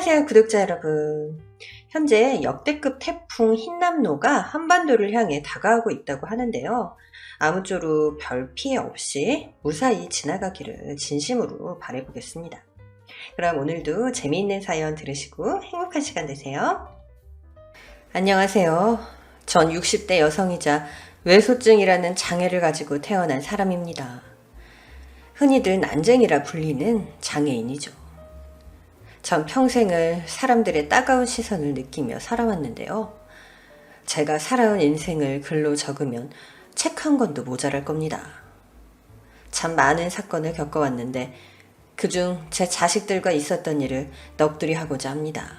안녕하세요, 구독자 여러분. 현재 역대급 태풍 흰남노가 한반도를 향해 다가오고 있다고 하는데요. 아무쪼록 별 피해 없이 무사히 지나가기를 진심으로 바라보겠습니다. 그럼 오늘도 재미있는 사연 들으시고 행복한 시간 되세요. 안녕하세요. 전 60대 여성이자 외소증이라는 장애를 가지고 태어난 사람입니다. 흔히들 난쟁이라 불리는 장애인이죠. 전 평생을 사람들의 따가운 시선을 느끼며 살아왔는데요. 제가 살아온 인생을 글로 적으면 책 한 권도 모자랄 겁니다. 참 많은 사건을 겪어왔는데 그중 제 자식들과 있었던 일을 넋두리 하고자 합니다.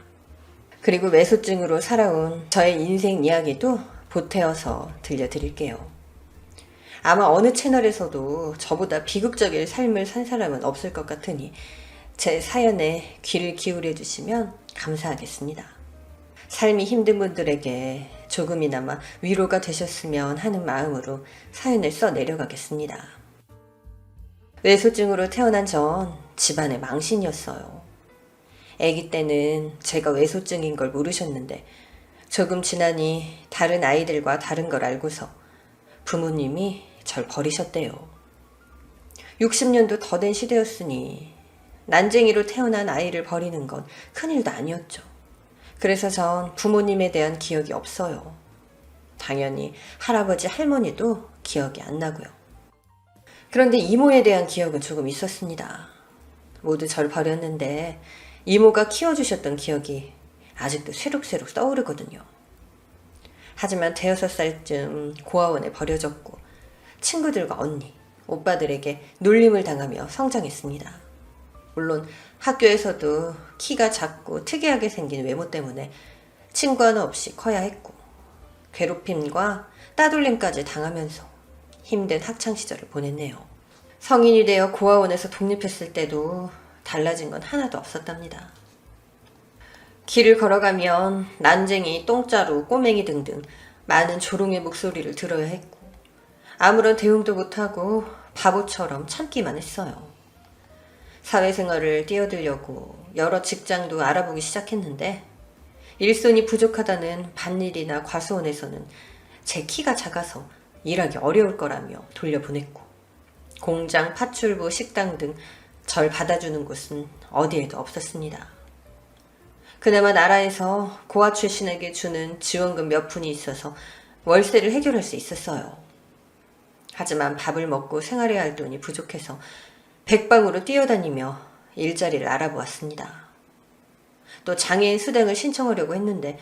그리고 외소증으로 살아온 저의 인생 이야기도 보태어서 들려드릴게요. 아마 어느 채널에서도 저보다 비극적인 삶을 산 사람은 없을 것 같으니 제 사연에 귀를 기울여 주시면 감사하겠습니다. 삶이 힘든 분들에게 조금이나마 위로가 되셨으면 하는 마음으로 사연을 써 내려가겠습니다. 외소증으로 태어난 전 집안의 망신이었어요. 아기 때는 제가 외소증인 걸 모르셨는데 조금 지나니 다른 아이들과 다른 걸 알고서 부모님이 절 버리셨대요. 60년도 더 된 시대였으니 난쟁이로 태어난 아이를 버리는 건 큰일도 아니었죠. 그래서 전 부모님에 대한 기억이 없어요. 당연히 할아버지 할머니도 기억이 안 나고요. 그런데 이모에 대한 기억은 조금 있었습니다. 모두 절 버렸는데 이모가 키워주셨던 기억이 아직도 새록새록 떠오르거든요. 하지만 대여섯 살쯤 고아원에 버려졌고 친구들과 언니, 오빠들에게 놀림을 당하며 성장했습니다. 물론 학교에서도 키가 작고 특이하게 생긴 외모 때문에 친구 하나 없이 커야 했고 괴롭힘과 따돌림까지 당하면서 힘든 학창시절을 보냈네요. 성인이 되어 고아원에서 독립했을 때도 달라진 건 하나도 없었답니다. 길을 걸어가면 난쟁이, 똥자루, 꼬맹이 등등 많은 조롱의 목소리를 들어야 했고 아무런 대응도 못하고 바보처럼 참기만 했어요. 사회생활을 뛰어들려고 여러 직장도 알아보기 시작했는데 일손이 부족하다는 밭일이나 과수원에서는 제 키가 작아서 일하기 어려울 거라며 돌려보냈고 공장, 파출부, 식당 등 절 받아주는 곳은 어디에도 없었습니다. 그나마 나라에서 고아 출신에게 주는 지원금 몇 푼이 있어서 월세를 해결할 수 있었어요. 하지만 밥을 먹고 생활해야 할 돈이 부족해서 백방으로 뛰어다니며 일자리를 알아보았습니다. 또 장애인 수당을 신청하려고 했는데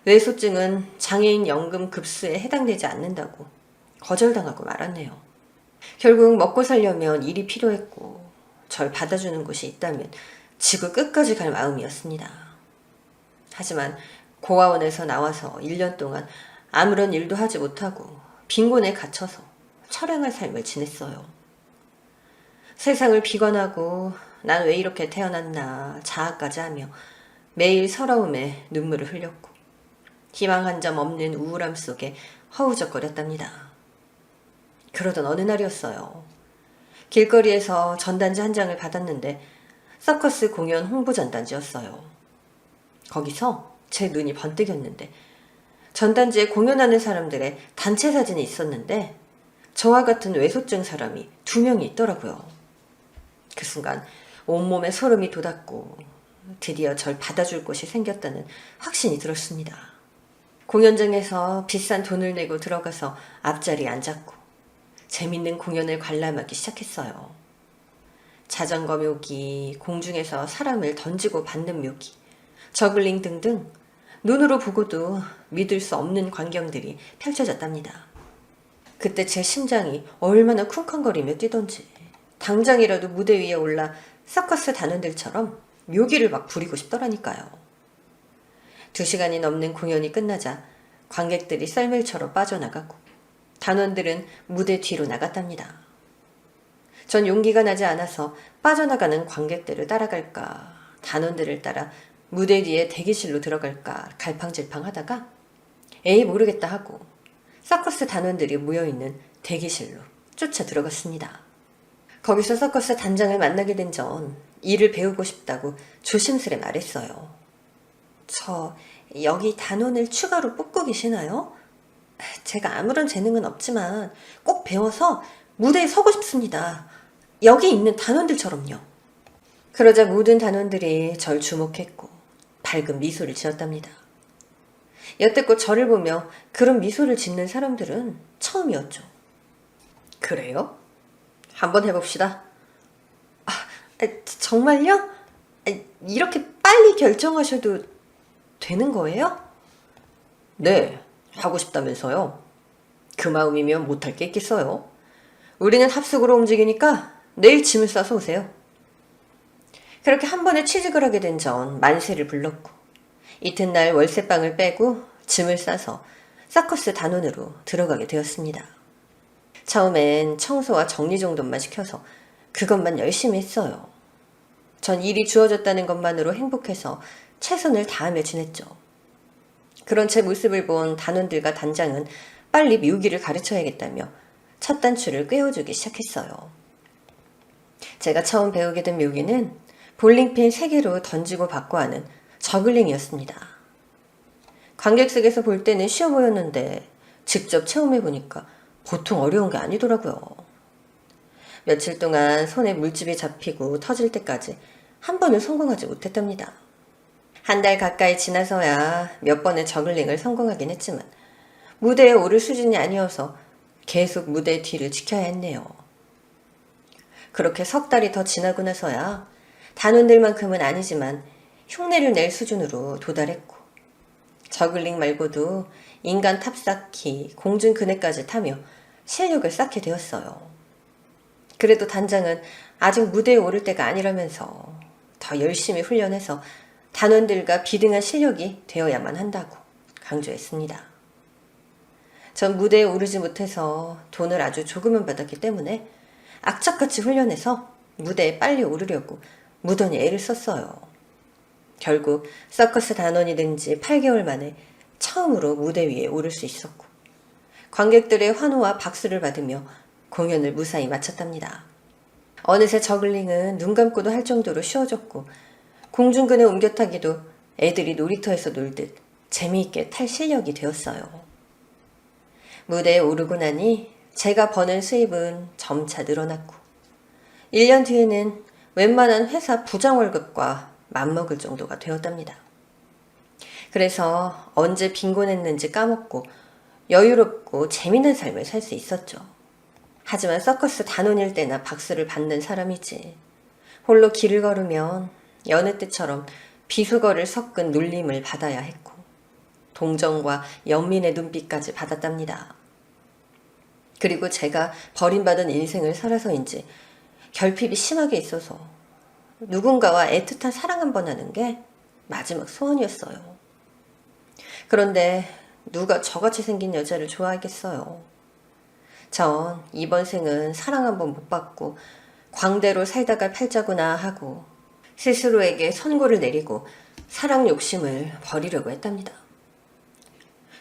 외소증은 장애인 연금 급수에 해당되지 않는다고 거절당하고 말았네요. 결국 먹고 살려면 일이 필요했고 절 받아주는 곳이 있다면 지구 끝까지 갈 마음이었습니다. 하지만 고아원에서 나와서 1년 동안 아무런 일도 하지 못하고 빈곤에 갇혀서 처량한 삶을 지냈어요. 세상을 비관하고 난 왜 이렇게 태어났나 자아까지 하며 매일 서러움에 눈물을 흘렸고 희망 한 점 없는 우울함 속에 허우적거렸답니다. 그러던 어느 날이었어요. 길거리에서 전단지 한 장을 받았는데 서커스 공연 홍보 전단지였어요. 거기서 제 눈이 번뜩였는데 전단지에 공연하는 사람들의 단체 사진이 있었는데 저와 같은 외소증 사람이 2명이 있더라고요. 그 순간 온몸에 소름이 돋았고 드디어 절 받아줄 곳이 생겼다는 확신이 들었습니다. 공연장에서 비싼 돈을 내고 들어가서 앞자리에 앉았고 재밌는 공연을 관람하기 시작했어요. 자전거 묘기, 공중에서 사람을 던지고 받는 묘기, 저글링 등등 눈으로 보고도 믿을 수 없는 광경들이 펼쳐졌답니다. 그때 제 심장이 얼마나 쿵쾅거리며 뛰던지 당장이라도 무대 위에 올라 서커스 단원들처럼 묘기를 막 부리고 싶더라니까요. 2시간이 넘는 공연이 끝나자 관객들이 썰매처럼 빠져나가고 단원들은 무대 뒤로 나갔답니다. 전 용기가 나지 않아서 빠져나가는 관객들을 따라갈까 단원들을 따라 무대 뒤에 대기실로 들어갈까 갈팡질팡 하다가 에이 모르겠다 하고 서커스 단원들이 모여있는 대기실로 쫓아 들어갔습니다. 거기서 서커스 단장을 만나게 된 전 일을 배우고 싶다고 조심스레 말했어요. 여기 단원을 추가로 뽑고 계시나요? 제가 아무런 재능은 없지만 꼭 배워서 무대에 서고 싶습니다. 여기 있는 단원들처럼요. 그러자 모든 단원들이 절 주목했고 밝은 미소를 지었답니다. 여태껏 저를 보며 그런 미소를 짓는 사람들은 처음이었죠. 그래요? 한번 해봅시다. 정말요? 이렇게 빨리 결정하셔도 되는 거예요? 네, 하고 싶다면서요. 그 마음이면 못할 게 있겠어요. 우리는 합숙으로 움직이니까 내일 짐을 싸서 오세요. 그렇게 한 번에 취직을 하게 된 전 만세를 불렀고 이튿날 월세방을 빼고 짐을 싸서 서커스 단원으로 들어가게 되었습니다. 처음엔 청소와 정리정돈만 시켜서 그것만 열심히 했어요. 전 일이 주어졌다는 것만으로 행복해서 최선을 다하며 지냈죠. 그런 제 모습을 본 단원들과 단장은 빨리 묘기를 가르쳐야겠다며 첫 단추를 꿰어주기 시작했어요. 제가 처음 배우게 된 묘기는 볼링핀 3개로 던지고 받고 하는 저글링이었습니다. 관객석에서 볼 때는 쉬워 보였는데 직접 체험해보니까 보통 어려운 게 아니더라고요. 며칠 동안 손에 물집이 잡히고 터질 때까지 한 번을 성공하지 못했답니다. 한 달 가까이 지나서야 몇 번의 저글링을 성공하긴 했지만 무대에 오를 수준이 아니어서 계속 무대 뒤를 지켜야 했네요. 그렇게 석 달이 더 지나고 나서야 단원들만큼은 아니지만 흉내를 낼 수준으로 도달했고 저글링 말고도 인간 탑쌓기, 공중 그네까지 타며 실력을 쌓게 되었어요. 그래도 단장은 아직 무대에 오를 때가 아니라면서 더 열심히 훈련해서 단원들과 비등한 실력이 되어야만 한다고 강조했습니다. 전 무대에 오르지 못해서 돈을 아주 조금은 받았기 때문에 악착같이 훈련해서 무대에 빨리 오르려고 무던히 애를 썼어요. 결국 서커스 단원이 된 지 8개월 만에 처음으로 무대 위에 오를 수 있었고 관객들의 환호와 박수를 받으며 공연을 무사히 마쳤답니다. 어느새 저글링은 눈 감고도 할 정도로 쉬워졌고 공중근에 옮겨타기도 애들이 놀이터에서 놀듯 재미있게 탈 실력이 되었어요. 무대에 오르고 나니 제가 버는 수입은 점차 늘어났고 1년 뒤에는 웬만한 회사 부장 월급과 맞먹을 정도가 되었답니다. 그래서 언제 빈곤했는지 까먹고 여유롭고 재미난 삶을 살 수 있었죠. 하지만 서커스 단원일 때나 박수를 받는 사람이지 홀로 길을 걸으면 여느 때처럼 비수거를 섞은 놀림을 받아야 했고 동정과 연민의 눈빛까지 받았답니다. 그리고 제가 버림받은 인생을 살아서인지 결핍이 심하게 있어서 누군가와 애틋한 사랑 한번 하는 게 마지막 소원이었어요. 그런데 누가 저같이 생긴 여자를 좋아하겠어요. 전 이번 생은 사랑 한번 못 받고 광대로 살다가 팔자구나 하고 스스로에게 선고를 내리고 사랑 욕심을 버리려고 했답니다.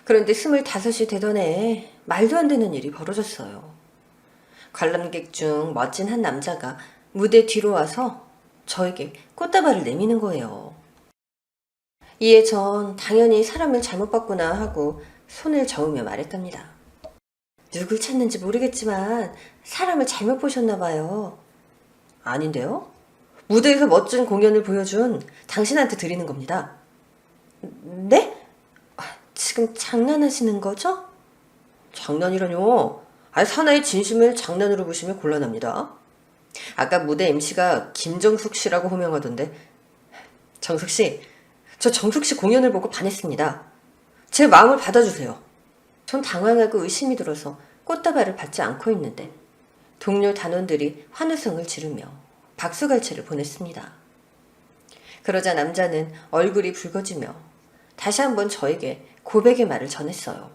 그런데 25이 되던 해에 말도 안 되는 일이 벌어졌어요. 관람객 중 멋진 한 남자가 무대 뒤로 와서 저에게 꽃다발을 내미는 거예요. 이에 전 당연히 사람을 잘못 봤구나 하고 손을 저으며 말했답니다. 누굴 찾는지 모르겠지만 사람을 잘못 보셨나 봐요. 아닌데요? 무대에서 멋진 공연을 보여준 당신한테 드리는 겁니다. 네? 지금 장난하시는 거죠? 장난이라뇨. 사나이 진심을 장난으로 보시면 곤란합니다. 아까 무대 MC가 김정숙 씨라고 호명하던데. 정숙 씨, 저 정숙 씨 공연을 보고 반했습니다. 제 마음을 받아주세요. 전 당황하고 의심이 들어서 꽃다발을 받지 않고 있는데 동료 단원들이 환호성을 지르며 박수갈채를 보냈습니다. 그러자 남자는 얼굴이 붉어지며 다시 한번 저에게 고백의 말을 전했어요.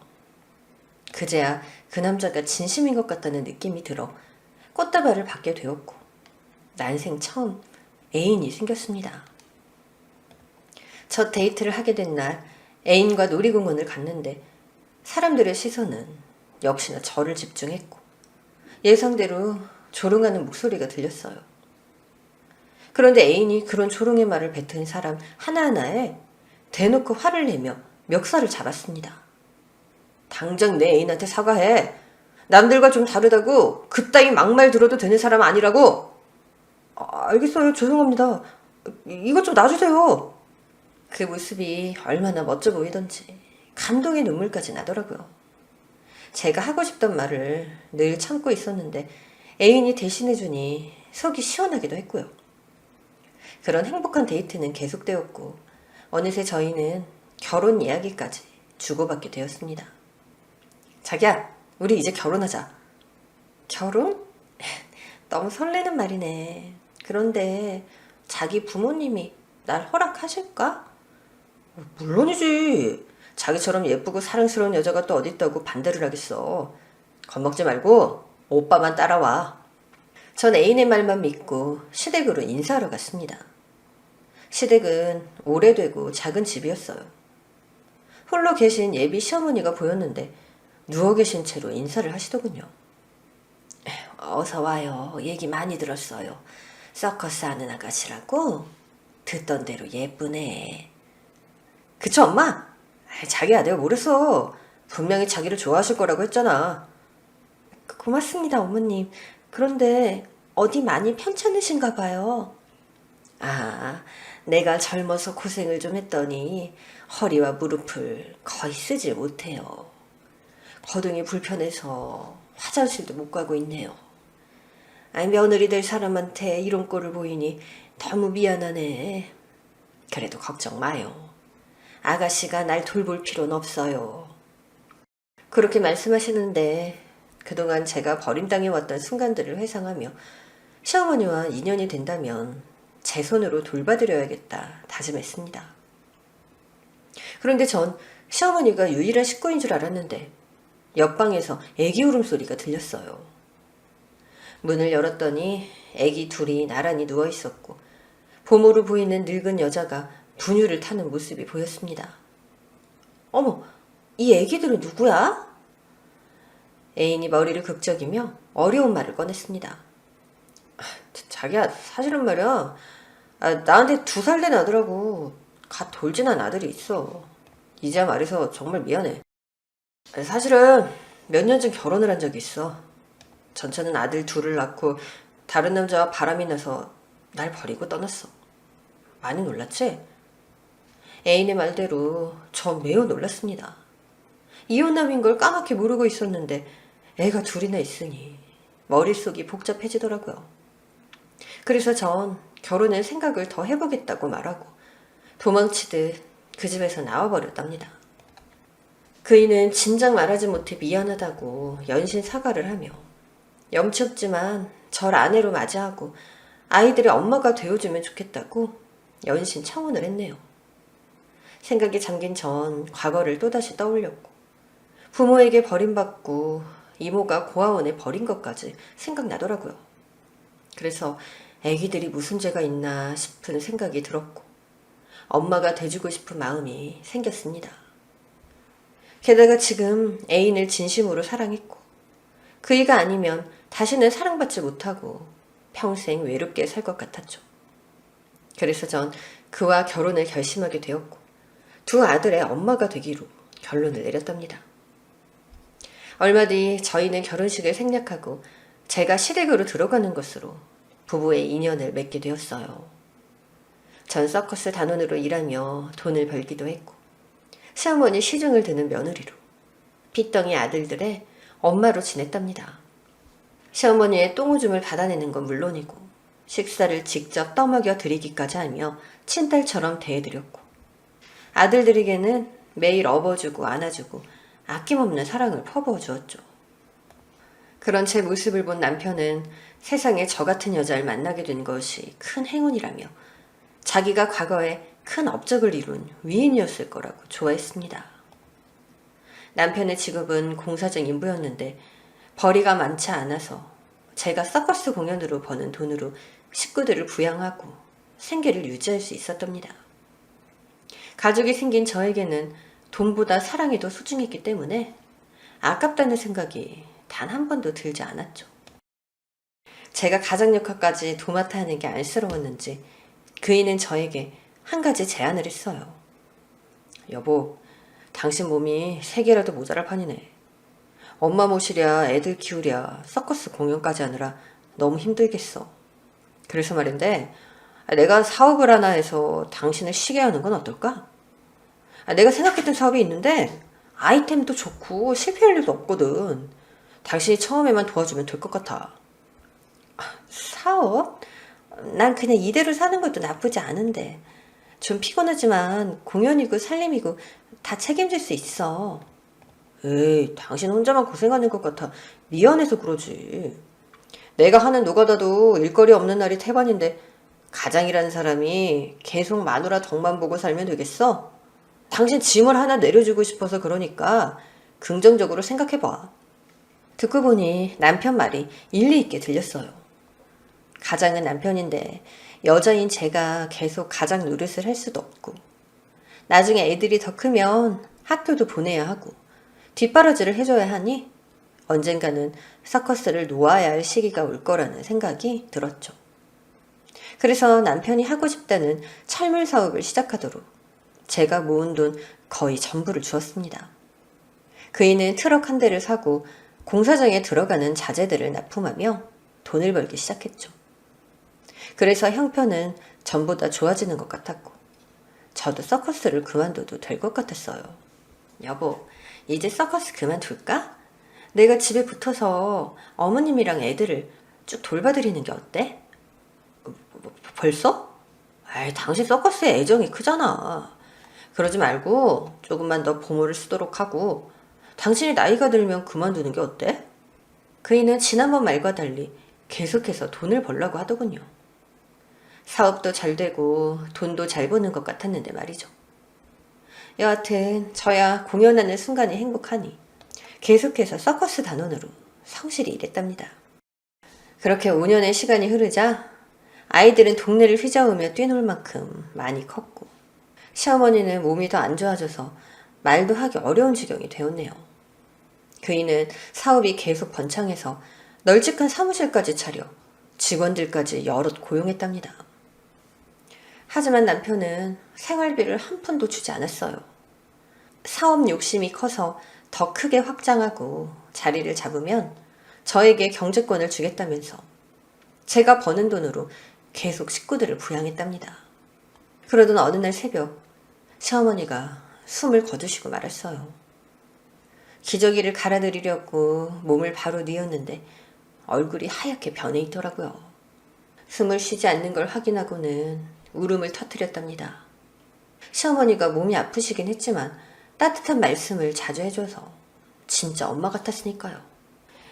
그제야 그 남자가 진심인 것 같다는 느낌이 들어 꽃다발을 받게 되었고 난생 처음 애인이 생겼습니다. 첫 데이트를 하게 된 날 애인과 놀이공원을 갔는데 사람들의 시선은 역시나 저를 집중했고 예상대로 조롱하는 목소리가 들렸어요. 그런데 애인이 그런 조롱의 말을 뱉은 사람 하나하나에 대놓고 화를 내며 멱살을 잡았습니다. 당장 내 애인한테 사과해. 남들과 좀 다르다고 그따위 막말 들어도 되는 사람 아니라고. 알겠어요. 죄송합니다. 이것 좀 놔주세요. 그 모습이 얼마나 멋져 보이던지 감동의 눈물까지 나더라고요. 제가 하고 싶던 말을 늘 참고 있었는데 애인이 대신해주니 속이 시원하기도 했고요. 그런 행복한 데이트는 계속되었고 어느새 저희는 결혼 이야기까지 주고받게 되었습니다. 자기야, 우리 이제 결혼하자. 결혼? 너무 설레는 말이네. 그런데 자기 부모님이 날 허락하실까? 물론이지. 자기처럼 예쁘고 사랑스러운 여자가 또 어딨다고 반대를 하겠어. 겁먹지 말고 오빠만 따라와. 전 애인의 말만 믿고 시댁으로 인사하러 갔습니다. 시댁은 오래되고 작은 집이었어요. 홀로 계신 예비 시어머니가 보였는데 누워 계신 채로 인사를 하시더군요. 어서 와요. 얘기 많이 들었어요. 서커스 하는 아가씨라고? 듣던 대로 예쁘네. 그쵸, 엄마? 자기야, 내가 뭐랬어. 분명히 자기를 좋아하실 거라고 했잖아. 고맙습니다, 어머님. 그런데 어디 많이 편찮으신가 봐요. 내가 젊어서 고생을 좀 했더니 허리와 무릎을 거의 쓰질 못해요. 거동이 불편해서 화장실도 못 가고 있네요. 며느리 될 사람한테 이런 꼴을 보이니 너무 미안하네. 그래도 걱정 마요. 아가씨가 날 돌볼 필요는 없어요. 그렇게 말씀하시는데 그동안 제가 버림당해왔던 순간들을 회상하며 시어머니와 인연이 된다면 제 손으로 돌봐드려야겠다 다짐했습니다. 그런데 전 시어머니가 유일한 식구인 줄 알았는데 옆방에서 애기 울음소리가 들렸어요. 문을 열었더니 애기 둘이 나란히 누워있었고 보모로 보이는 늙은 여자가 분유를 타는 모습이 보였습니다. 어머, 이 애기들은 누구야? 애인이 머리를 극적이며 어려운 말을 꺼냈습니다. 자기야, 사실은 말이야. 나한테 2살 된 아들하고 갓 돌진한 아들이 있어. 이제야 말해서 정말 미안해. 사실은 몇 년 전 결혼을 한 적이 있어. 전처는 아들 둘을 낳고 다른 남자와 바람이 나서 날 버리고 떠났어. 많이 놀랐지? 애인의 말대로 전 매우 놀랐습니다. 이혼남인 걸 까맣게 모르고 있었는데 애가 둘이나 있으니 머릿속이 복잡해지더라고요. 그래서 전 결혼의 생각을 더 해보겠다고 말하고 도망치듯 그 집에서 나와버렸답니다. 그이는 진작 말하지 못해 미안하다고 연신 사과를 하며 염치 없지만 절 아내로 맞이하고 아이들의 엄마가 되어주면 좋겠다고 연신 청혼을 했네요. 생각에 잠긴 전 과거를 또다시 떠올렸고 부모에게 버림받고 이모가 고아원에 버린 것까지 생각나더라고요. 그래서 애기들이 무슨 죄가 있나 싶은 생각이 들었고 엄마가 돼주고 싶은 마음이 생겼습니다. 게다가 지금 애인을 진심으로 사랑했고 그이가 아니면 다시는 사랑받지 못하고 평생 외롭게 살 것 같았죠. 그래서 전 그와 결혼을 결심하게 되었고 2 아들의 엄마가 되기로 결론을 내렸답니다. 얼마 뒤 저희는 결혼식을 생략하고 제가 시댁으로 들어가는 것으로 부부의 인연을 맺게 되었어요. 전 서커스 단원으로 일하며 돈을 벌기도 했고 시어머니 시중을 드는 며느리로 핏덩이 아들들의 엄마로 지냈답니다. 시어머니의 똥오줌을 받아내는 건 물론이고 식사를 직접 떠먹여 드리기까지 하며 친딸처럼 대해드렸고 아들들에게는 매일 업어주고 안아주고 아낌없는 사랑을 퍼부어 주었죠. 그런 제 모습을 본 남편은 세상에 저 같은 여자를 만나게 된 것이 큰 행운이라며 자기가 과거에 큰 업적을 이룬 위인이었을 거라고 좋아했습니다. 남편의 직업은 공사장 인부였는데 벌이가 많지 않아서 제가 서커스 공연으로 버는 돈으로 식구들을 부양하고 생계를 유지할 수 있었답니다. 가족이 생긴 저에게는 돈보다 사랑이 더 소중했기 때문에 아깝다는 생각이 단 한 번도 들지 않았죠. 제가 가장 역할까지 도맡아 하는 게 안쓰러웠는지 그이는 저에게 한 가지 제안을 했어요. 여보, 당신 몸이 3개라도 모자랄 판이네. 엄마 모시랴 애들 키우랴 서커스 공연까지 하느라 너무 힘들겠어. 그래서 말인데 내가 사업을 하나 해서 당신을 쉬게 하는 건 어떨까? 내가 생각했던 사업이 있는데 아이템도 좋고 실패할 일도 없거든. 당신이 처음에만 도와주면 될 것 같아. 사업? 난 그냥 이대로 사는 것도 나쁘지 않은데. 좀 피곤하지만 공연이고 살림이고 다 책임질 수 있어. 에이, 당신 혼자만 고생하는 것 같아. 미안해서 그러지. 내가 하는 노가다도 일거리 없는 날이 태반인데 가장이라는 사람이 계속 마누라 덕만 보고 살면 되겠어? 당신 짐을 하나 내려주고 싶어서 그러니까 긍정적으로 생각해봐. 듣고 보니 남편 말이 일리 있게 들렸어요. 가장은 남편인데 여자인 제가 계속 가장 노릇을 할 수도 없고 나중에 애들이 더 크면 학교도 보내야 하고 뒷바라지를 해줘야 하니 언젠가는 서커스를 놓아야 할 시기가 올 거라는 생각이 들었죠. 그래서 남편이 하고 싶다는 철물 사업을 시작하도록 제가 모은 돈 거의 전부를 주었습니다. 그이는 트럭 한 대를 사고 공사장에 들어가는 자재들을 납품하며 돈을 벌기 시작했죠. 그래서 형편은 전보다 좋아지는 것 같았고 저도 서커스를 그만둬도 될 것 같았어요. 여보, 이제 서커스 그만둘까? 내가 집에 붙어서 어머님이랑 애들을 쭉 돌봐드리는 게 어때? 벌써? 아이, 당신 서커스에 애정이 크잖아. 그러지 말고 조금만 더 보모를 쓰도록 하고 당신이 나이가 들면 그만두는 게 어때? 그이는 지난번 말과 달리 계속해서 돈을 벌려고 하더군요. 사업도 잘 되고 돈도 잘 버는 것 같았는데 말이죠. 여하튼 저야 공연하는 순간이 행복하니 계속해서 서커스 단원으로 성실히 일했답니다. 그렇게 5년의 시간이 흐르자 아이들은 동네를 휘저으며 뛰놀 만큼 많이 컸고 시어머니는 몸이 더 안 좋아져서 말도 하기 어려운 지경이 되었네요. 그이는 사업이 계속 번창해서 널찍한 사무실까지 차려 직원들까지 여럿 고용했답니다. 하지만 남편은 생활비를 한 푼도 주지 않았어요. 사업 욕심이 커서 더 크게 확장하고 자리를 잡으면 저에게 경제권을 주겠다면서 제가 버는 돈으로 계속 식구들을 부양했답니다. 그러던 어느 날 새벽 시어머니가 숨을 거두시고 말았어요. 기저귀를 갈아드리려고 몸을 바로 뉘었는데 얼굴이 하얗게 변해 있더라고요. 숨을 쉬지 않는 걸 확인하고는 울음을 터뜨렸답니다. 시어머니가 몸이 아프시긴 했지만 따뜻한 말씀을 자주 해줘서 진짜 엄마 같았으니까요.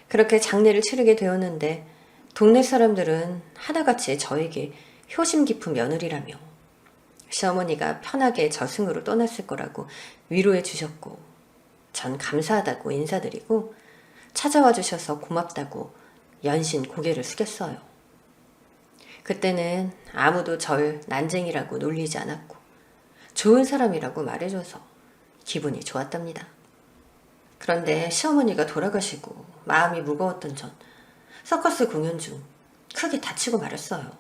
그렇게 장례를 치르게 되었는데 동네 사람들은 하나같이 저에게 효심 깊은 며느리라며 시어머니가 편하게 저승으로 떠났을 거라고 위로해 주셨고 전 감사하다고 인사드리고 찾아와 주셔서 고맙다고 연신 고개를 숙였어요. 그때는 아무도 절 난쟁이라고 놀리지 않았고 좋은 사람이라고 말해줘서 기분이 좋았답니다. 그런데 시어머니가 돌아가시고 마음이 무거웠던 전 서커스 공연 중 크게 다치고 말았어요.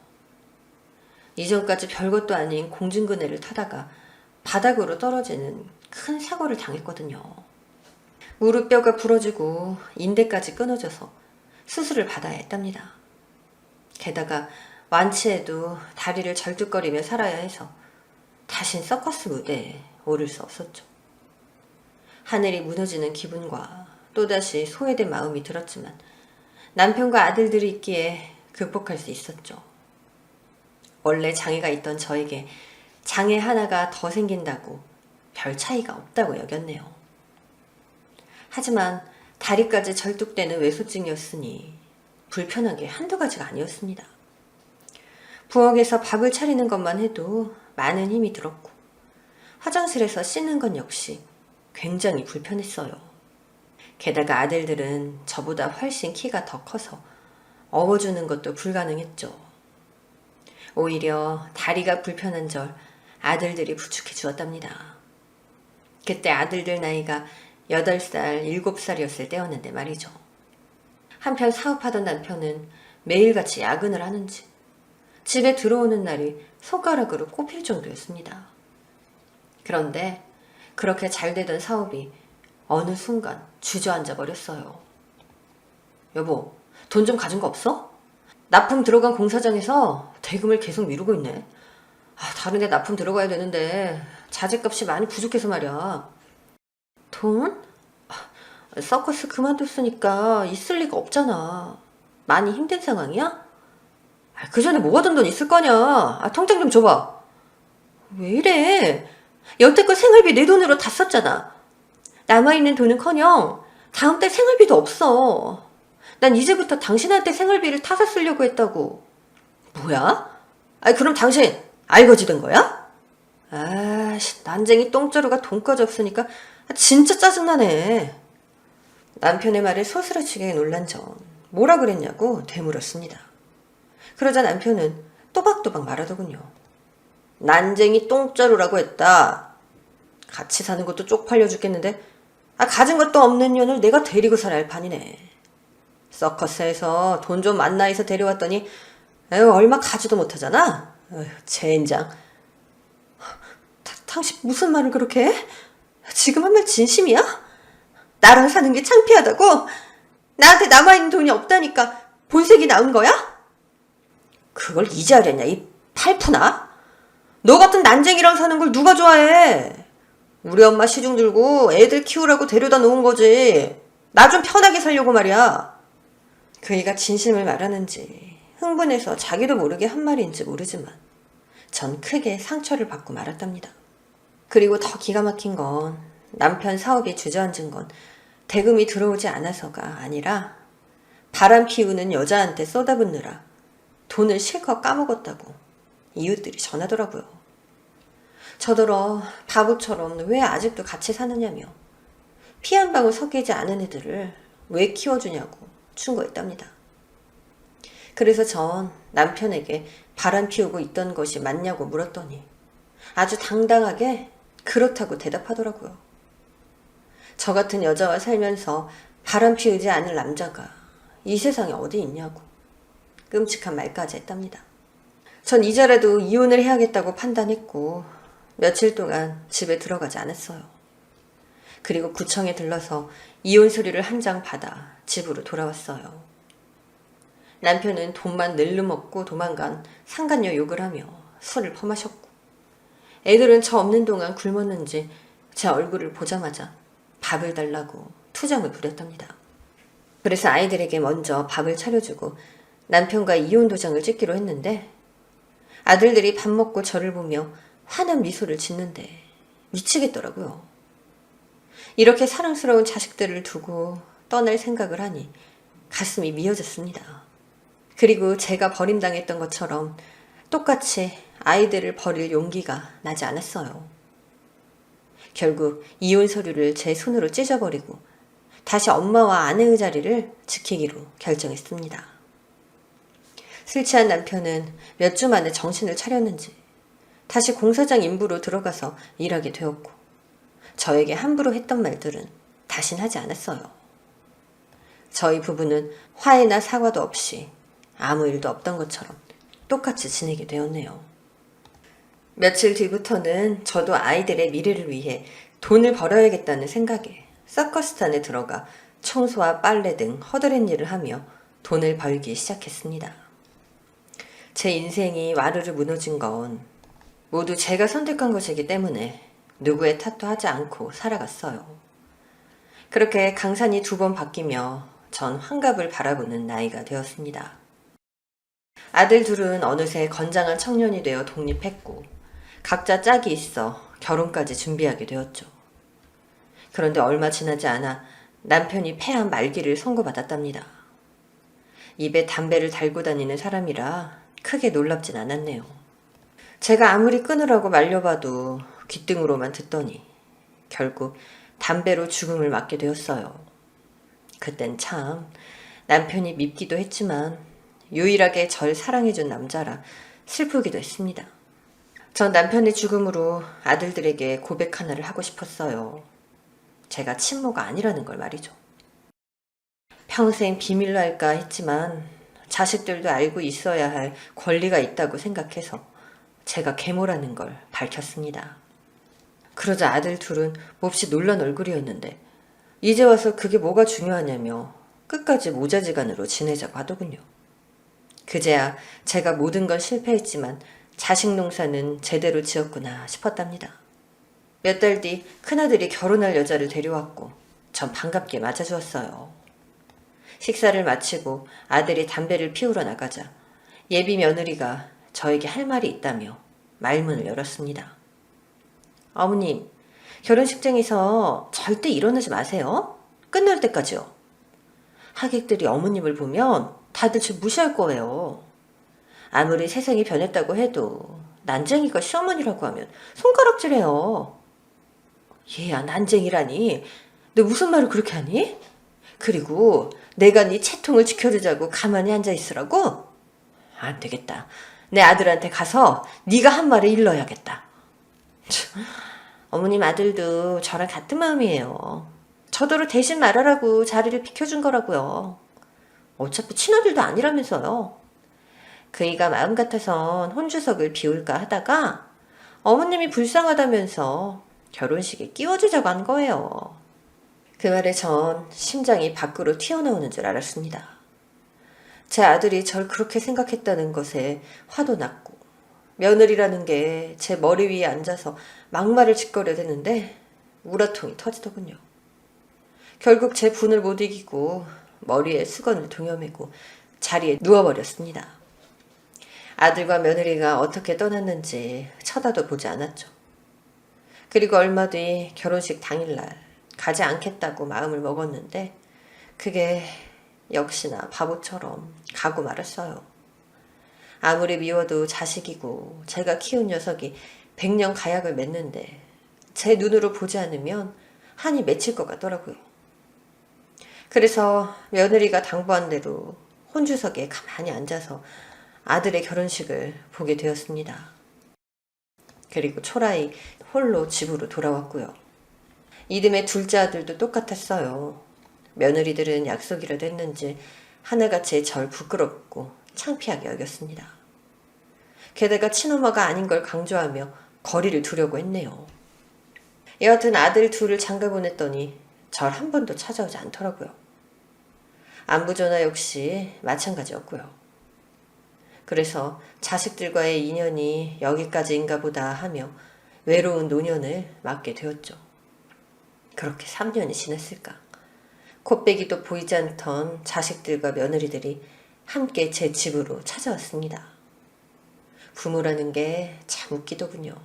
이전까지 별것도 아닌 공중그네를 타다가 바닥으로 떨어지는 큰 사고를 당했거든요. 무릎뼈가 부러지고 인대까지 끊어져서 수술을 받아야 했답니다. 게다가 완치해도 다리를 절뚝거리며 살아야 해서 다신 서커스 무대에 오를 수 없었죠. 하늘이 무너지는 기분과 또다시 소외된 마음이 들었지만 남편과 아들들이 있기에 극복할 수 있었죠. 원래 장애가 있던 저에게 장애 하나가 더 생긴다고 별 차이가 없다고 여겼네요. 하지만 다리까지 절뚝대는 외소증이었으니 불편한 게 한두 가지가 아니었습니다. 부엌에서 밥을 차리는 것만 해도 많은 힘이 들었고 화장실에서 씻는 건 역시 굉장히 불편했어요. 게다가 아들들은 저보다 훨씬 키가 더 커서 업어주는 것도 불가능했죠. 오히려 다리가 불편한 절 아들들이 부축해 주었답니다. 그때 아들들 나이가 8살, 7살이었을 때였는데 말이죠. 한편 사업하던 남편은 매일같이 야근을 하는지 집에 들어오는 날이 손가락으로 꼽힐 정도였습니다. 그런데 그렇게 잘 되던 사업이 어느 순간 주저앉아 버렸어요. 여보, 돈 좀 가진 거 없어? 납품 들어간 공사장에서 대금을 계속 미루고 있네. 다른 데 납품 들어가야 되는데 자재값이 많이 부족해서 말이야. 돈? 서커스 그만뒀으니까 있을 리가 없잖아. 많이 힘든 상황이야? 그 전에 모아둔 돈 있을 거냐? 통장 좀 줘봐. 왜 이래? 여태껏 생활비 내 돈으로 다 썼잖아. 남아있는 돈은커녕 다음 달 생활비도 없어. 난 이제부터 당신한테 생활비를 타서 쓰려고 했다고. 뭐야? 그럼 당신 알거지 된 거야? 난쟁이 똥자루가 돈까지 없으니까 진짜 짜증나네. 남편의 말에 소스라치게 놀란 전 뭐라 그랬냐고 되물었습니다. 그러자 남편은 또박또박 말하더군요. 난쟁이 똥자루라고 했다. 같이 사는 것도 쪽팔려 죽겠는데 가진 것도 없는 년을 내가 데리고 살아야 할 판이네. 서커스에서 돈 좀 만나 해서 데려왔더니 얼마 가지도 못하잖아. 젠장. 당신 무슨 말을 그렇게 해? 지금 한 말 진심이야? 나랑 사는 게 창피하다고? 나한테 남아있는 돈이 없다니까 본색이 나온 거야? 그걸 이제 알았냐, 이 팔푸나? 너 같은 난쟁이랑 사는 걸 누가 좋아해? 우리 엄마 시중 들고 애들 키우라고 데려다 놓은 거지. 나 좀 편하게 살려고 말이야. 그이가 진심을 말하는지 흥분해서 자기도 모르게 한 말인지 모르지만 전 크게 상처를 받고 말았답니다. 그리고 더 기가 막힌 건 남편 사업이 주저앉은 건 대금이 들어오지 않아서가 아니라 바람 피우는 여자한테 쏟아붓느라 돈을 실컷 까먹었다고 이웃들이 전하더라고요. 저더러 바보처럼 왜 아직도 같이 사느냐며 피 한 방울 섞이지 않은 애들을 왜 키워주냐고 충고했답니다. 그래서 전 남편에게 바람 피우고 있던 것이 맞냐고 물었더니 아주 당당하게 그렇다고 대답하더라고요. 저 같은 여자와 살면서 바람 피우지 않을 남자가 이 세상에 어디 있냐고 끔찍한 말까지 했답니다. 전 이제라도 이혼을 해야겠다고 판단했고 며칠 동안 집에 들어가지 않았어요. 그리고 구청에 들러서 이혼 서류를 한 장 받아 집으로 돌아왔어요. 남편은 돈만 늘름 먹고 도망간 상간녀 욕을 하며 술을 퍼마셨고 애들은 저 없는 동안 굶었는지 제 얼굴을 보자마자 밥을 달라고 투정을 부렸답니다. 그래서 아이들에게 먼저 밥을 차려주고 남편과 이혼 도장을 찍기로 했는데 아들들이 밥 먹고 저를 보며 환한 미소를 짓는데 미치겠더라고요. 이렇게 사랑스러운 자식들을 두고 떠날 생각을 하니 가슴이 미어졌습니다. 그리고 제가 버림당했던 것처럼 똑같이 아이들을 버릴 용기가 나지 않았어요. 결국 이혼 서류를 제 손으로 찢어버리고 다시 엄마와 아내의 자리를 지키기로 결정했습니다. 술 취한 남편은 몇 주 만에 정신을 차렸는지 다시 공사장 인부로 들어가서 일하게 되었고 저에게 함부로 했던 말들은 다신 하지 않았어요. 저희 부부는 화해나 사과도 없이 아무 일도 없던 것처럼 똑같이 지내게 되었네요. 며칠 뒤부터는 저도 아이들의 미래를 위해 돈을 벌어야겠다는 생각에 서커스단에 들어가 청소와 빨래 등 허드렛 일을 하며 돈을 벌기 시작했습니다. 제 인생이 와르르 무너진 건 모두 제가 선택한 것이기 때문에 누구의 탓도 하지 않고 살아갔어요. 그렇게 강산이 2번 바뀌며 전 환갑을 바라보는 나이가 되었습니다. 아들 둘은 어느새 건장한 청년이 되어 독립했고 각자 짝이 있어 결혼까지 준비하게 되었죠. 그런데 얼마 지나지 않아 남편이 폐암 말기를 선고받았답니다. 입에 담배를 달고 다니는 사람이라 크게 놀랍진 않았네요. 제가 아무리 끊으라고 말려봐도 귓등으로만 듣더니 결국 담배로 죽음을 맞게 되었어요. 그땐 참 남편이 밉기도 했지만 유일하게 절 사랑해준 남자라 슬프기도 했습니다. 전 남편의 죽음으로 아들들에게 고백 하나를 하고 싶었어요. 제가 친모가 아니라는 걸 말이죠. 평생 비밀로 할까 했지만 자식들도 알고 있어야 할 권리가 있다고 생각해서 제가 계모라는 걸 밝혔습니다. 그러자 아들 둘은 몹시 놀란 얼굴이었는데 이제 와서 그게 뭐가 중요하냐며 끝까지 모자지간으로 지내자고 하더군요. 그제야 제가 모든 건 실패했지만 자식 농사는 제대로 지었구나 싶었답니다. 몇 달 뒤 큰아들이 결혼할 여자를 데려왔고 전 반갑게 맞아주었어요. 식사를 마치고 아들이 담배를 피우러 나가자 예비 며느리가 저에게 할 말이 있다며 말문을 열었습니다. 어머님, 결혼식장에서 절대 일어나지 마세요. 끝날 때까지요. 하객들이 어머님을 보면 다들 저 무시할 거예요. 아무리 세상이 변했다고 해도 난쟁이가 시어머니라고 하면 손가락질해요. 얘야, 난쟁이라니. 너 무슨 말을 그렇게 하니? 그리고 내가 네 채통을 지켜주자고 가만히 앉아있으라고? 안 되겠다. 내 아들한테 가서 네가 한 말을 일러야겠다. 어머님 아들도 저랑 같은 마음이에요. 저더러 대신 말하라고 자리를 비켜준 거라고요. 어차피 친아들도 아니라면서요. 그이가 마음 같아선 혼주석을 비울까 하다가 어머님이 불쌍하다면서 결혼식에 끼워주자고 한 거예요. 그 말에 전 심장이 밖으로 튀어나오는 줄 알았습니다. 제 아들이 절 그렇게 생각했다는 것에 화도 났고 며느리라는 게 제 머리 위에 앉아서 막말을 짓거려 대는데 우라통이 터지더군요. 결국 제 분을 못 이기고 머리에 수건을 동여매고 자리에 누워버렸습니다. 아들과 며느리가 어떻게 떠났는지 쳐다도 보지 않았죠. 그리고 얼마 뒤 결혼식 당일날 가지 않겠다고 마음을 먹었는데 그게 역시나 바보처럼 가고 말았어요. 아무리 미워도 자식이고 제가 키운 녀석이 백년 가약을 맺는데 제 눈으로 보지 않으면 한이 맺힐 것 같더라고요. 그래서 며느리가 당부한 대로 혼주석에 가만히 앉아서 아들의 결혼식을 보게 되었습니다. 그리고 초라히 홀로 집으로 돌아왔고요. 이듬해 둘째 아들도 똑같았어요. 며느리들은 약속이라도 했는지 하나같이 절 부끄럽고 창피하게 여겼습니다. 게다가 친엄마가 아닌 걸 강조하며 거리를 두려고 했네요. 여하튼 아들 둘을 장가 보냈더니 절 한 번도 찾아오지 않더라고요. 안부전화 역시 마찬가지였고요. 그래서 자식들과의 인연이 여기까지인가 보다 하며 외로운 노년을 맞게 되었죠. 그렇게 3년이 지났을까. 콧배기도 보이지 않던 자식들과 며느리들이 함께 제 집으로 찾아왔습니다. 부모라는 게 참 웃기더군요.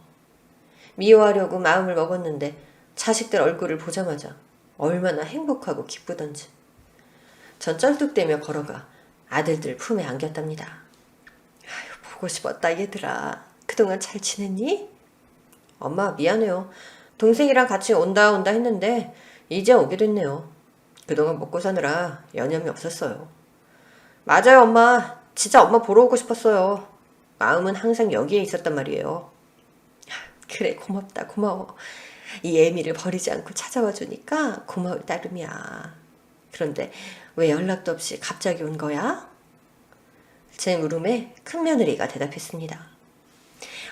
미워하려고 마음을 먹었는데 자식들 얼굴을 보자마자 얼마나 행복하고 기쁘던지. 전 쩔뚝대며 걸어가 아들들 품에 안겼답니다. 아유, 보고 싶었다 얘들아. 그동안 잘 지냈니? 엄마 미안해요. 동생이랑 같이 온다 했는데 이제 오게 됐네요. 그동안 먹고 사느라 여념이 없었어요. 맞아요 엄마. 진짜 엄마 보러 오고 싶었어요. 마음은 항상 여기에 있었단 말이에요. 그래 고맙다 고마워. 이 애미를 버리지 않고 찾아와 주니까 고마울 따름이야. 그런데 왜 연락도 없이 갑자기 온 거야? 제 물음에 큰며느리가 대답했습니다.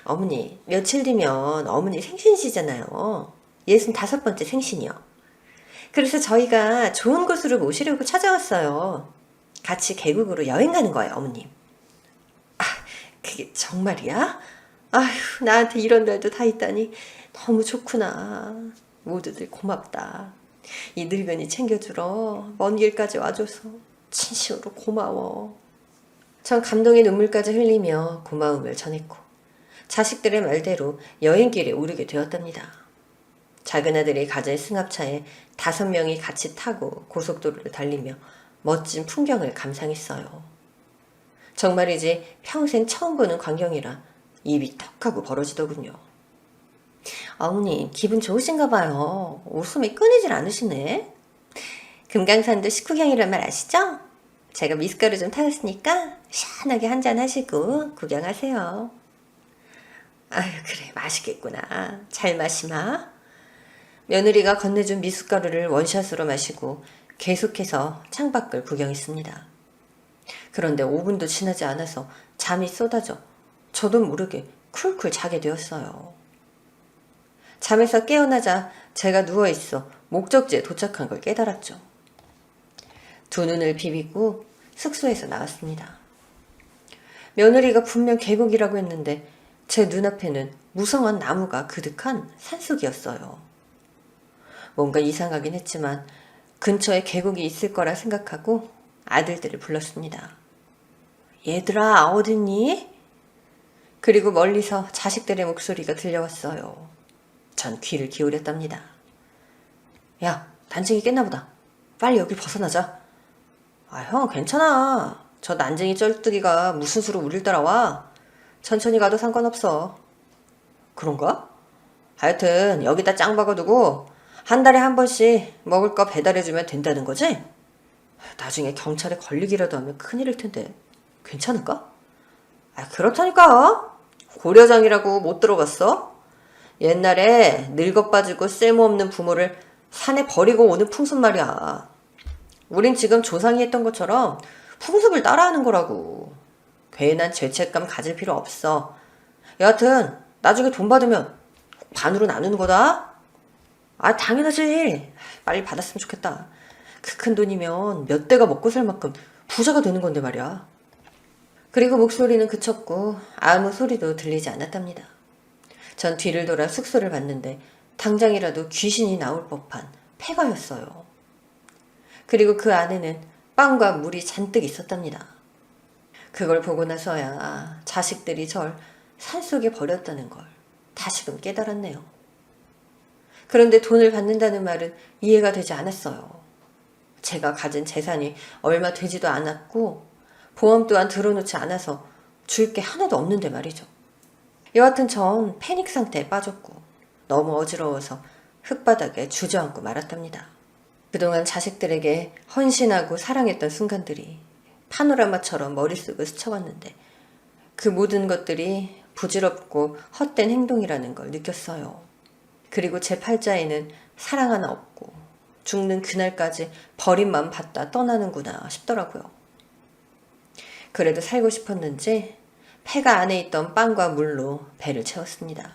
어머니 며칠 뒤면 어머니 생신이시잖아요. 65번째 생신이요. 그래서 저희가 좋은 곳으로 모시려고 찾아왔어요. 같이 계곡으로 여행 가는 거예요 어머님. 아 그게 정말이야? 아휴 나한테 이런 날도 다 있다니 너무 좋구나. 모두들 고맙다. 이 늙은이 챙겨주러 먼 길까지 와줘서 진심으로 고마워. 전 감동의 눈물까지 흘리며 고마움을 전했고 자식들의 말대로 여행길에 오르게 되었답니다. 작은아들이 가진 승합차에 5명이 같이 타고 고속도로를 달리며 멋진 풍경을 감상했어요. 정말이지 평생 처음 보는 광경이라 입이 턱 하고 벌어지더군요. 어머님 기분 좋으신가 봐요. 웃음이 끊이질 않으시네. 금강산도 식후경이란 말 아시죠? 제가 미숫가루 좀 타왔으니까 시원하게 한잔 하시고 구경하세요. 아유 그래 맛있겠구나. 잘 마시마. 며느리가 건네준 미숫가루를 원샷으로 마시고 계속해서 창밖을 구경했습니다. 그런데 5분도 지나지 않아서 잠이 쏟아져 저도 모르게 쿨쿨 자게 되었어요. 잠에서 깨어나자 제가 누워있어 목적지에 도착한 걸 깨달았죠. 두 눈을 비비고 숙소에서 나왔습니다. 며느리가 분명 계곡이라고 했는데 제 눈앞에는 무성한 나무가 그득한 산속이었어요. 뭔가 이상하긴 했지만 근처에 계곡이 있을 거라 생각하고 아들들을 불렀습니다. 얘들아, 어딨니? 그리고 멀리서 자식들의 목소리가 들려왔어요. 전 귀를 기울였답니다. 야, 난쟁이 깼나 보다. 빨리 여길 벗어나자. 아, 형, 괜찮아. 저 난쟁이 쩔뚝이가 무슨 수로 우릴 따라와? 천천히 가도 상관없어. 그런가? 하여튼 여기다 짱 박아두고 한 달에 한 번씩 먹을 거 배달해주면 된다는 거지? 나중에 경찰에 걸리기라도 하면 큰일일 텐데 괜찮을까? 아, 그렇다니까. 고려장이라고 못 들어봤어? 옛날에 늙어 빠지고 쓸모없는 부모를 산에 버리고 오는 풍습 말이야. 우린 지금 조상이 했던 것처럼 풍습을 따라하는 거라고. 괜한 죄책감 가질 필요 없어. 여하튼 나중에 돈 받으면 반으로 나누는 거다. 아, 당연하지. 빨리 받았으면 좋겠다. 그 큰 돈이면 몇 대가 먹고 살 만큼 부자가 되는 건데 말이야. 그리고 목소리는 그쳤고 아무 소리도 들리지 않았답니다. 전 뒤를 돌아 숙소를 봤는데 당장이라도 귀신이 나올 법한 폐가였어요. 그리고 그 안에는 빵과 물이 잔뜩 있었답니다. 그걸 보고 나서야 자식들이 절 산속에 버렸다는 걸 다시금 깨달았네요. 그런데 돈을 받는다는 말은 이해가 되지 않았어요. 제가 가진 재산이 얼마 되지도 않았고 보험 또한 들어놓지 않아서 줄 게 하나도 없는데 말이죠. 여하튼 전 패닉 상태에 빠졌고 너무 어지러워서 흙바닥에 주저앉고 말았답니다. 그동안 자식들에게 헌신하고 사랑했던 순간들이 파노라마처럼 머릿속을 스쳐왔는데 그 모든 것들이 부질없고 헛된 행동이라는 걸 느꼈어요. 그리고 제 팔자에는 사랑 하나 없고 죽는 그날까지 버림만 받다 떠나는구나 싶더라고요. 그래도 살고 싶었는지 폐가 안에 있던 빵과 물로 배를 채웠습니다.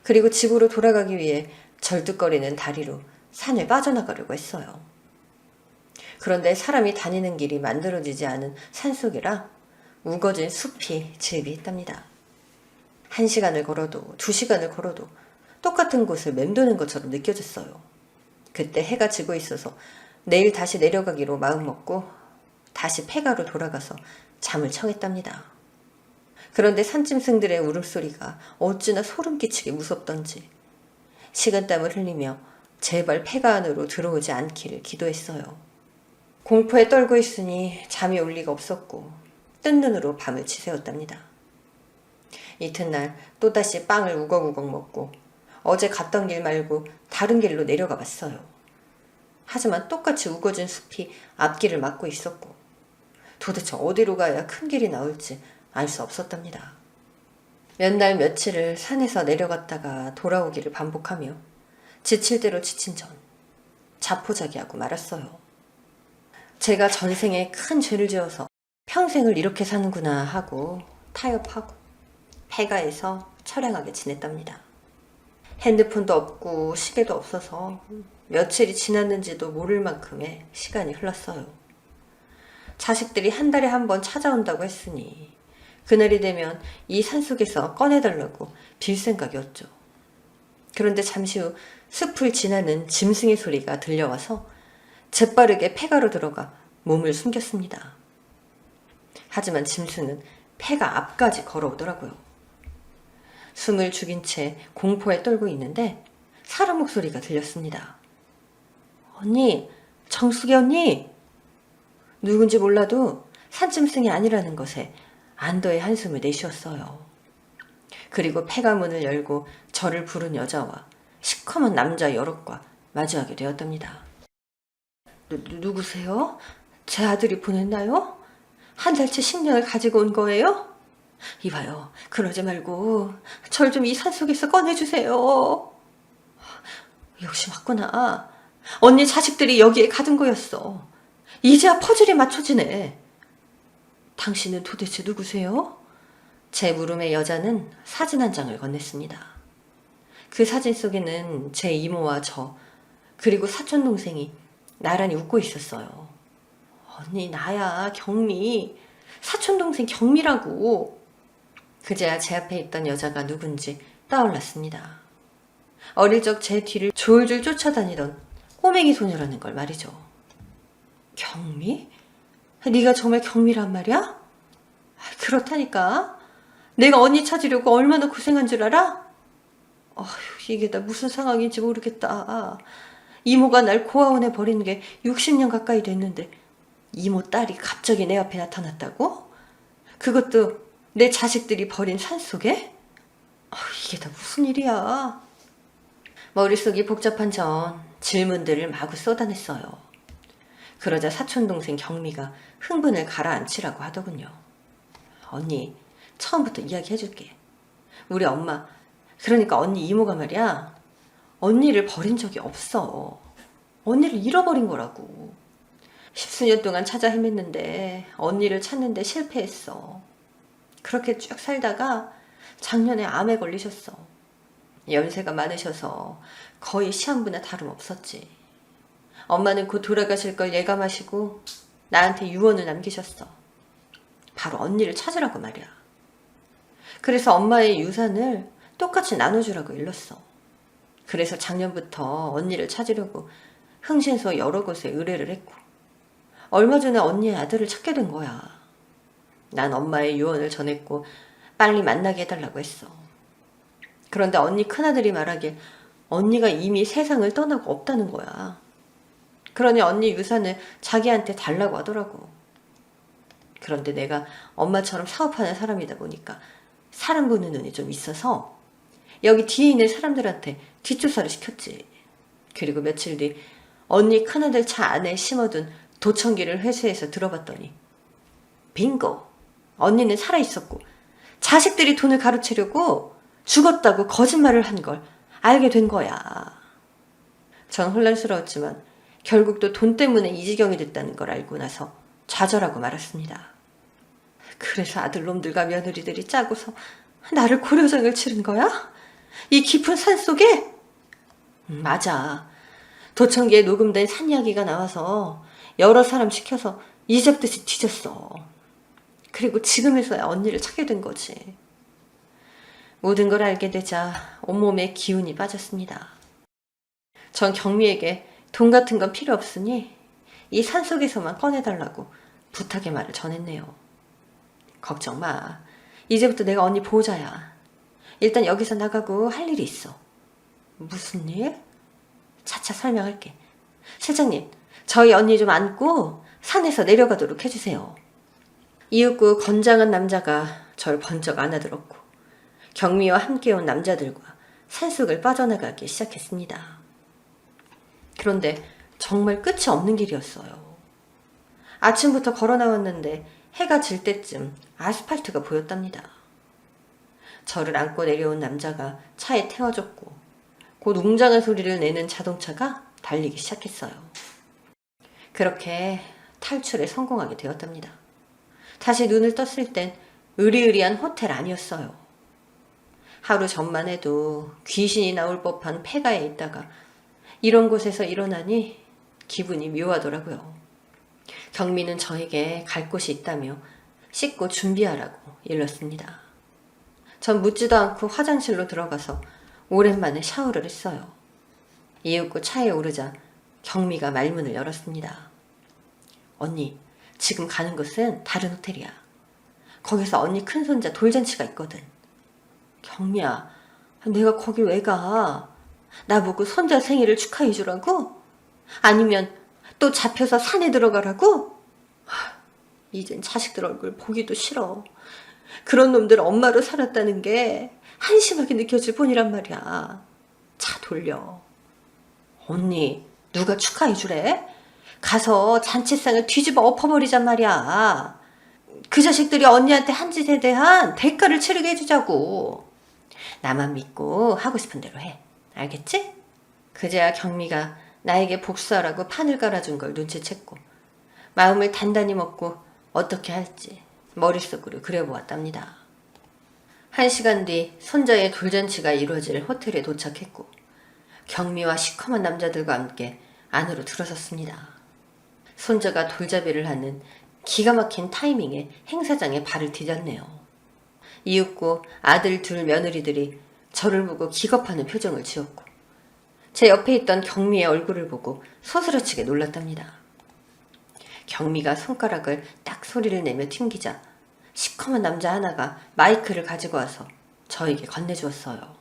그리고 집으로 돌아가기 위해 절뚝거리는 다리로 산을 빠져나가려고 했어요. 그런데 사람이 다니는 길이 만들어지지 않은 산속이라 우거진 숲이 집이 있답니다. 1시간을 걸어도 2시간을 걸어도 똑같은 곳을 맴도는 것처럼 느껴졌어요. 그때 해가 지고 있어서 내일 다시 내려가기로 마음먹고 다시 폐가로 돌아가서 잠을 청했답니다. 그런데 산짐승들의 울음소리가 어찌나 소름 끼치게 무섭던지 식은땀을 흘리며 제발 폐가 안으로 들어오지 않기를 기도했어요. 공포에 떨고 있으니 잠이 올 리가 없었고 뜬 눈으로 밤을 지새웠답니다. 이튿날 또다시 빵을 우걱우걱 먹고 어제 갔던 길 말고 다른 길로 내려가 봤어요. 하지만 똑같이 우거진 숲이 앞길을 막고 있었고 도대체 어디로 가야 큰 길이 나올지 알 수 없었답니다. 몇 날 며칠을 산에서 내려갔다가 돌아오기를 반복하며 지칠 대로 지친 전 자포자기하고 말았어요. 제가 전생에 큰 죄를 지어서 평생을 이렇게 사는구나 하고 타협하고 폐가에서 처량하게 지냈답니다. 핸드폰도 없고 시계도 없어서 며칠이 지났는지도 모를 만큼의 시간이 흘렀어요. 자식들이 한 달에 한 번 찾아온다고 했으니 그날이 되면 이 산속에서 꺼내달라고 빌 생각이었죠. 그런데 잠시 후 숲을 지나는 짐승의 소리가 들려와서 재빠르게 폐가로 들어가 몸을 숨겼습니다. 하지만 짐승은 폐가 앞까지 걸어오더라고요. 숨을 죽인 채 공포에 떨고 있는데 사람 목소리가 들렸습니다. 언니, 정숙이 언니! 누군지 몰라도 산짐승이 아니라는 것에 안도의 한숨을 내쉬었어요. 그리고 폐가 문을 열고 저를 부른 여자와 시커먼 남자 여럿과 마주하게 되었답니다. 누구세요? 제 아들이 보냈나요? 한 달째 식량을 가지고 온 거예요? 이봐요, 그러지 말고 절 좀 이 산속에서 꺼내주세요. 역시 맞구나. 언니 자식들이 여기에 가둔 거였어. 이제야 퍼즐이 맞춰지네. 당신은 도대체 누구세요? 제 물음에 여자는 사진 한 장을 건넸습니다. 그 사진 속에는 제 이모와 저, 그리고 사촌 동생이 나란히 웃고 있었어요. 언니, 나야, 경미. 사촌 동생 경미라고. 그제야 제 앞에 있던 여자가 누군지 떠올랐습니다. 어릴 적 제 뒤를 졸졸 쫓아다니던 꼬맹이 소녀라는 걸 말이죠. 경미? 네가 정말 경미란 말이야? 그렇다니까. 내가 언니 찾으려고 얼마나 고생한 줄 알아? 어휴, 이게 다 무슨 상황인지 모르겠다. 이모가 날 고아원에 버리는 게 60년 가까이 됐는데 이모 딸이 갑자기 내 앞에 나타났다고? 그것도 내 자식들이 버린 산속에? 이게 다 무슨 일이야. 머릿속이 복잡한 전 질문들을 마구 쏟아냈어요. 그러자 사촌동생 경미가 흥분을 가라앉히라고 하더군요. 언니, 처음부터 이야기해줄게. 우리 엄마, 그러니까 언니 이모가 말이야, 언니를 버린 적이 없어. 언니를 잃어버린 거라고. 10수년 동안 찾아 헤맸는데 언니를 찾는데 실패했어. 그렇게 쭉 살다가 작년에 암에 걸리셨어. 연세가 많으셔서 거의 시한부나 다름없었지. 엄마는 곧 돌아가실 걸 예감하시고 나한테 유언을 남기셨어. 바로 언니를 찾으라고 말이야. 그래서 엄마의 유산을 똑같이 나눠주라고 일렀어. 그래서 작년부터 언니를 찾으려고 흥신소 여러 곳에 의뢰를 했고 얼마 전에 언니의 아들을 찾게 된 거야. 난 엄마의 유언을 전했고 빨리 만나게 해달라고 했어. 그런데 언니 큰아들이 말하길 언니가 이미 세상을 떠나고 없다는 거야. 그러니 언니 유산을 자기한테 달라고 하더라고. 그런데 내가 엄마처럼 사업하는 사람이다 보니까 사람 보는 눈이 좀 있어서 여기 뒤에 있는 사람들한테 뒷조사를 시켰지. 그리고 며칠 뒤 언니 큰아들 차 안에 심어둔 도청기를 회수해서 들어봤더니 빙고! 언니는 살아있었고 자식들이 돈을 가로채려고 죽었다고 거짓말을 한 걸 알게 된 거야. 전 혼란스러웠지만 결국 또 돈 때문에 이 지경이 됐다는 걸 알고 나서 좌절하고 말았습니다. 그래서 아들놈들과 며느리들이 짜고서 나를 고려장을 치른 거야? 이 깊은 산속에? 맞아. 도청기에 녹음된 산 이야기가 나와서 여러 사람 시켜서 이잡듯이 뒤졌어. 그리고 지금에서야 언니를 찾게 된 거지. 모든 걸 알게 되자 온몸에 기운이 빠졌습니다. 전 경미에게 돈 같은 건 필요 없으니 이 산속에서만 꺼내달라고 부탁의 말을 전했네요. 걱정 마. 이제부터 내가 언니 보호자야. 일단 여기서 나가고 할 일이 있어. 무슨 일? 차차 설명할게. 실장님, 저희 언니 좀 안고 산에서 내려가도록 해주세요. 이윽고 건장한 남자가 절 번쩍 안아들었고 경미와 함께 온 남자들과 산속을 빠져나가기 시작했습니다. 그런데 정말 끝이 없는 길이었어요. 아침부터 걸어 나왔는데 해가 질 때쯤 아스팔트가 보였답니다. 저를 안고 내려온 남자가 차에 태워줬고 곧 웅장한 소리를 내는 자동차가 달리기 시작했어요. 그렇게 탈출에 성공하게 되었답니다. 다시 눈을 떴을 땐 으리으리한 호텔 아니었어요. 하루 전만 해도 귀신이 나올 법한 폐가에 있다가 이런 곳에서 일어나니 기분이 묘하더라고요. 경미는 저에게 갈 곳이 있다며 씻고 준비하라고 일렀습니다. 전 묻지도 않고 화장실로 들어가서 오랜만에 샤워를 했어요. 이윽고 차에 오르자 경미가 말문을 열었습니다. 언니, 지금 가는 곳은 다른 호텔이야. 거기서 언니 큰손자 돌잔치가 있거든. 경미야, 내가 거기 왜 가? 나보고 손자 생일을 축하해 주라고? 아니면 또 잡혀서 산에 들어가라고? 이젠 자식들 얼굴 보기도 싫어. 그런 놈들 엄마로 살았다는 게 한심하게 느껴질 뿐이란 말이야. 차 돌려. 언니, 누가 축하해 주래? 가서 잔치상을 뒤집어 엎어버리잔 말이야. 그 자식들이 언니한테 한 짓에 대한 대가를 치르게 해주자고. 나만 믿고 하고 싶은 대로 해. 알겠지? 그제야 경미가 나에게 복수하라고 판을 깔아준 걸 눈치챘고 마음을 단단히 먹고 어떻게 할지 머릿속으로 그려보았답니다. 1시간 뒤 손자의 돌잔치가 이루어질 호텔에 도착했고 경미와 시커먼 남자들과 함께 안으로 들어섰습니다. 손자가 돌잡이를 하는 기가 막힌 타이밍에 행사장에 발을 디뎠네요. 이윽고 아들 둘 며느리들이 저를 보고 기겁하는 표정을 지었고 제 옆에 있던 경미의 얼굴을 보고 소스라치게 놀랐답니다. 경미가 손가락을 딱 소리를 내며 튕기자 시커먼 남자 하나가 마이크를 가지고 와서 저에게 건네주었어요.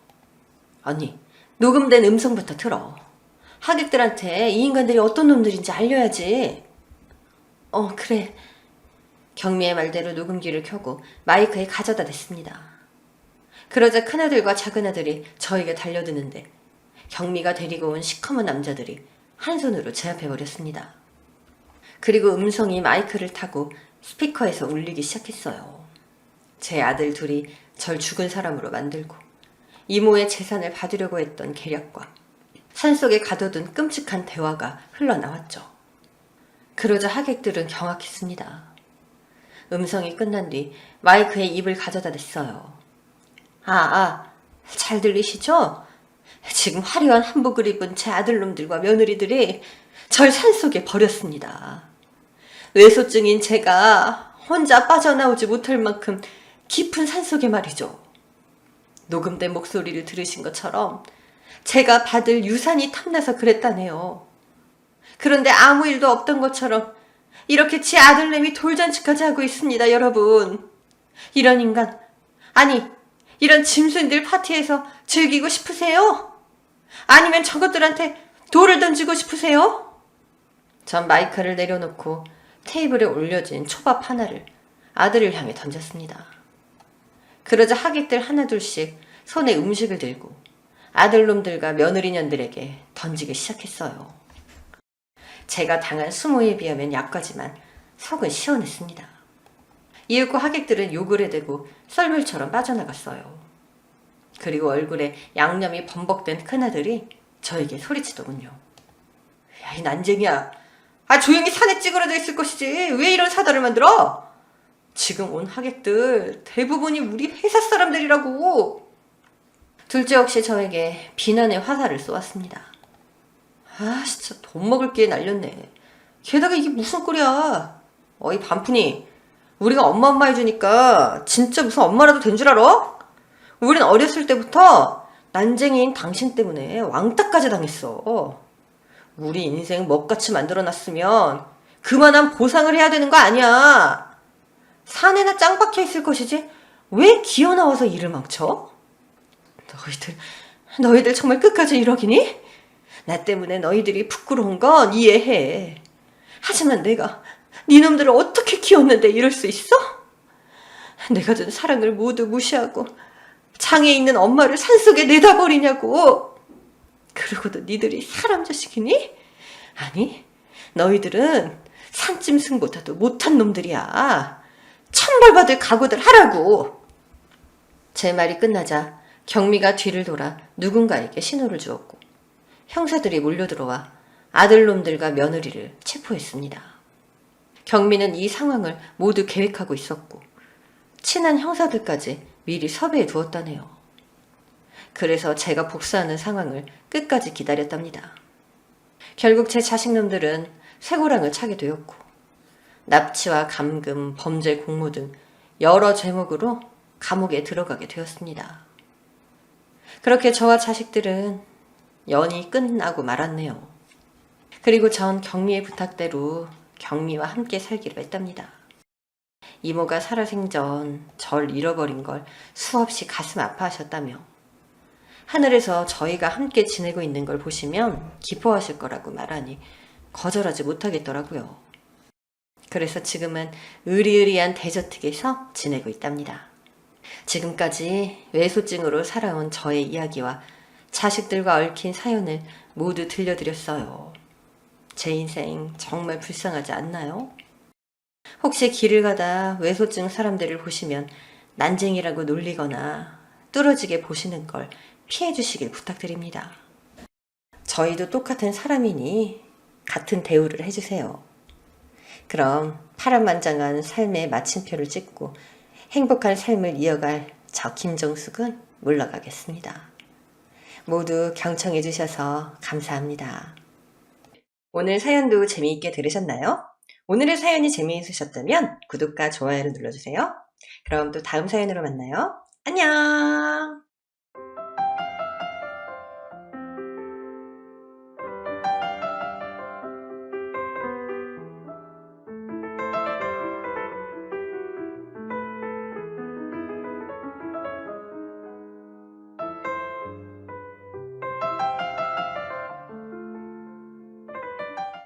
언니, 녹음된 음성부터 틀어. 하객들한테 이 인간들이 어떤 놈들인지 알려야지. 그래. 경미의 말대로 녹음기를 켜고 마이크에 가져다 댔습니다. 그러자 큰아들과 작은아들이 저에게 달려드는데 경미가 데리고 온 시커먼 남자들이 한 손으로 제압해버렸습니다. 그리고 음성이 마이크를 타고 스피커에서 울리기 시작했어요. 제 아들 둘이 절 죽은 사람으로 만들고 이모의 재산을 받으려고 했던 계략과 산속에 가둬둔 끔찍한 대화가 흘러나왔죠. 그러자 하객들은 경악했습니다. 음성이 끝난 뒤 마이크에 입을 가져다 댔어요. 잘 들리시죠? 지금 화려한 한복을 입은 제 아들놈들과 며느리들이 절 산속에 버렸습니다. 외소증인 제가 혼자 빠져나오지 못할 만큼 깊은 산속에 말이죠. 녹음된 목소리를 들으신 것처럼 제가 받을 유산이 탐나서 그랬다네요. 그런데 아무 일도 없던 것처럼 이렇게 제 아들내미 돌잔치까지 하고 있습니다, 여러분. 이런 인간, 아니 이런 짐승들 파티에서 즐기고 싶으세요? 아니면 저것들한테 돌을 던지고 싶으세요? 전 마이크를 내려놓고 테이블에 올려진 초밥 하나를 아들을 향해 던졌습니다. 그러자 하객들 하나둘씩 손에 음식을 들고 아들놈들과 며느리년들에게 던지기 시작했어요. 제가 당한 수모에 비하면 약하지만 속은 시원했습니다. 이윽고 하객들은 욕을 해대고 썰물처럼 빠져나갔어요. 그리고 얼굴에 양념이 범벅된 큰아들이 저에게 소리치더군요. 야, 이 난쟁이야. 조용히 산에 찌그러져 있을 것이지 왜 이런 사달을 만들어? 지금 온 하객들 대부분이 우리 회사 사람들이라고. 둘째 역시 저에게 비난의 화살을 쏘았습니다. 진짜 돈 먹을 기에 날렸네. 게다가 이게 무슨 꼴이야. 이 반푼이 우리가 엄마 해주니까 진짜 무슨 엄마라도 된 줄 알아? 우린 어렸을 때부터 난쟁이인 당신 때문에 왕따까지 당했어. 우리 인생 먹같이 만들어놨으면 그만한 보상을 해야 되는 거 아니야. 산에나 짱 박혀 있을 것이지 왜 기어나와서 일을 망쳐? 너희들 정말 끝까지 이러기니? 나 때문에 너희들이 부끄러운 건 이해해. 하지만 내가 니놈들을 어떻게 키웠는데 이럴 수 있어? 내가 준 사랑을 모두 무시하고 장에 있는 엄마를 산속에 내다버리냐고. 그러고도 니들이 사람 자식이니? 아니, 너희들은 산짐승보다도 못한 놈들이야. 천벌받을 각오들 하라고. 제 말이 끝나자 경미가 뒤를 돌아 누군가에게 신호를 주었고 형사들이 몰려들어와 아들놈들과 며느리를 체포했습니다. 경미는 이 상황을 모두 계획하고 있었고 친한 형사들까지 미리 섭외해 두었다네요. 그래서 제가 복수하는 상황을 끝까지 기다렸답니다. 결국 제 자식놈들은 쇠고랑을 차게 되었고 납치와 감금, 범죄 공모 등 여러 죄목으로 감옥에 들어가게 되었습니다. 그렇게 저와 자식들은 연이 끝나고 말았네요. 그리고 전 경미의 부탁대로 경미와 함께 살기로 했답니다. 이모가 살아생전 절 잃어버린 걸 수없이 가슴 아파하셨다며 하늘에서 저희가 함께 지내고 있는 걸 보시면 기뻐하실 거라고 말하니 거절하지 못하겠더라고요. 그래서 지금은 으리으리한 대저택에서 지내고 있답니다. 지금까지 외소증으로 살아온 저의 이야기와 자식들과 얽힌 사연을 모두 들려드렸어요. 제 인생 정말 불쌍하지 않나요? 혹시 길을 가다 외소증 사람들을 보시면 난쟁이라고 놀리거나 뚫어지게 보시는 걸 피해 주시길 부탁드립니다. 저희도 똑같은 사람이니 같은 대우를 해주세요. 그럼 파란만장한 삶의 마침표를 찍고 행복한 삶을 이어갈 저 김정숙은 물러가겠습니다. 모두 경청해 주셔서 감사합니다. 오늘 사연도 재미있게 들으셨나요? 오늘의 사연이 재미있으셨다면 구독과 좋아요를 눌러주세요. 그럼 또 다음 사연으로 만나요. 안녕!